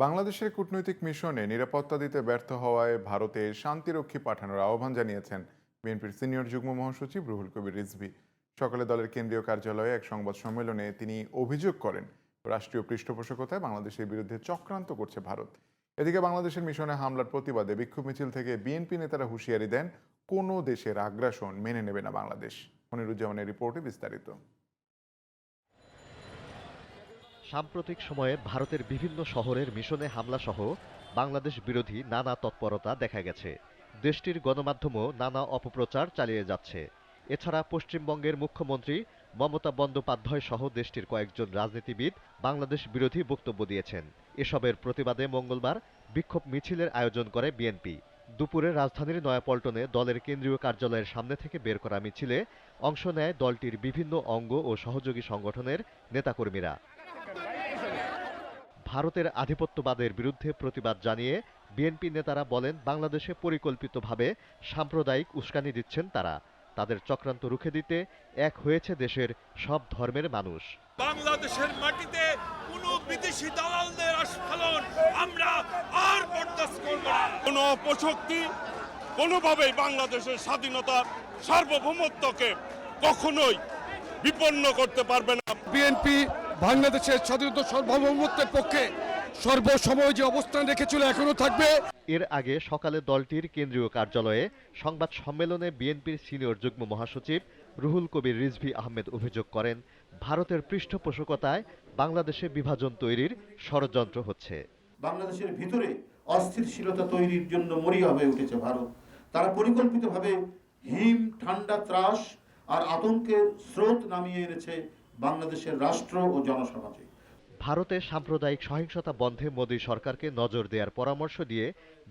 বাংলাদেশের কূটনৈতিক মিশনে নিরাপত্তা দিতে ব্যর্থ হওয়ায় ভারতে শান্তিরক্ষী পাঠানোর আহ্বান জানিয়েছেন বিএনপির সিনিয়র যুগ্ম মহাসচিব রুহুল কবির রিজভী। সকালে দলের কেন্দ্রীয় কার্যালয়ে এক সংবাদ সম্মেলনে তিনি অভিযোগ করেন, রাষ্ট্রীয় পৃষ্ঠপোষকতায় বাংলাদেশের বিরুদ্ধে চক্রান্ত করছে ভারত। এদিকে বাংলাদেশের মিশনে হামলার প্রতিবাদে বিক্ষোভ মিছিল থেকে বিএনপি নেতারা হুঁশিয়ারি দেন, কোনো দেশের আগ্রাসন মেনে নেবে না বাংলাদেশ। মনিরুজ্জামানের রিপোর্টে বিস্তারিত। সাম্প্রতিক সময়ে ভারতের বিভিন্ন শহরের মিশনে হামলাসহ বাংলাদেশ বিরোধী নানা তৎপরতা দেখা গেছে। দেশটির গণমাধ্যমও নানা অপপ্রচার চালিয়ে যাচ্ছে। এছাড়া পশ্চিমবঙ্গের মুখ্যমন্ত্রী মমতা বন্দ্যোপাধ্যায় সহ দেশটির কয়েকজন রাজনীতিবিদ বাংলাদেশ বিরোধী বক্তব্য দিয়েছেন। এসবের প্রতিবাদে মঙ্গলবার বিক্ষোভ মিছিলের আয়োজন করে বিএনপি। দুপুরে রাজধানীর নয়াপল্টনে দলের কেন্দ্রীয় কার্যালয়ের সামনে থেকে বের করা মিছিলে অংশ নেয় দলটির বিভিন্ন অঙ্গ ও সহযোগী সংগঠনের নেতাকর্মীরা। ভারতের আধিপত্যবাদের বিরুদ্ধে প্রতিবাদ জানিয়ে বিএনপি নেতারা বলেন, বাংলাদেশে পরিকল্পিতভাবে সাম্প্রদায়িক উস্কানি দিচ্ছেন তারা। তাদের চক্রান্ত রুখে দিতে এক হয়েছে দেশের সব ধর্মের মানুষ। বাংলাদেশের মাটিতে কোনো বিদেশি দালালদের আস্ফালন আমরা আর বরদাস্ত করব না। কোনো অপশক্তি কোনোভাবেই বাংলাদেশের স্বাধীনতার সার্বভৌমত্বকে কখনোই বিপন্ন করতে পারবে না। বিএনপি বাংলাদেশের স্বাধীনতা সার্বভৌমত্বের পক্ষে সর্বসময় যে অবস্থান রেখেছিল এখনো থাকবে। এর আগে সকালে দলটির কেন্দ্রীয় কার্যালয়ে সংবাদ সম্মেলনে বিএনপির সিনিয়র যুগ্ম মহাসচিব রুহুল কবির রিজভী আহমেদ অভিযোগ করেন, ভারতের পৃষ্ঠপোষকতায় বাংলাদেশে বিভাজন তৈরির ষড়যন্ত্র হচ্ছে। বাংলাদেশের ভিতরে অস্থিতিশীলতা তৈরির জন্য মরিয়া হয়ে উঠেছে ভারত। তারা পরিকল্পিতভাবে হিম ঠান্ডা ত্রাস আর আতঙ্কের স্রোত নামিয়ে এনেছে বাংলাদেশের রাষ্ট্র ও জনসমাজে। ভারতে সাম্প্রদায়িক সহিংসতা বন্ধে মোদী সরকারকে নজর দেওয়ার পরামর্শ দিয়ে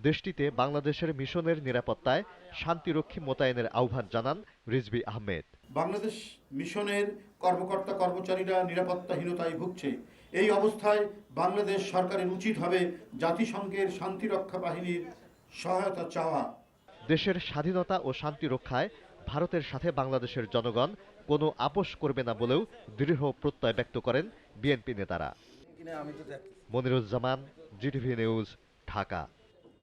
দেশটিতে বাংলাদেশের মিশনের নিরাপত্তায় শান্তিরক্ষী মোতায়েনের আহ্বান জানান রিজভী আহমেদ। বাংলাদেশ মিশনের কর্মকর্তা কর্মচারীরা নিরাপত্তাহীনতায় ভুগছে। এই অবস্থায় বাংলাদেশ সরকারের উচিত হবে জাতিসংঘের শান্তিরক্ষা বাহিনীর সহায়তা চাওয়া। দেশের স্বাধীনতা ও শান্তি রক্ষায় ভারতের সাথে বাংলাদেশের জনগণ কোনো আপোষ করবে না বলেও দৃঢ় প্রত্যয় ব্যক্ত করেন বিএনপি নেতারা। Moniruzzaman, GTV news, Dhaka.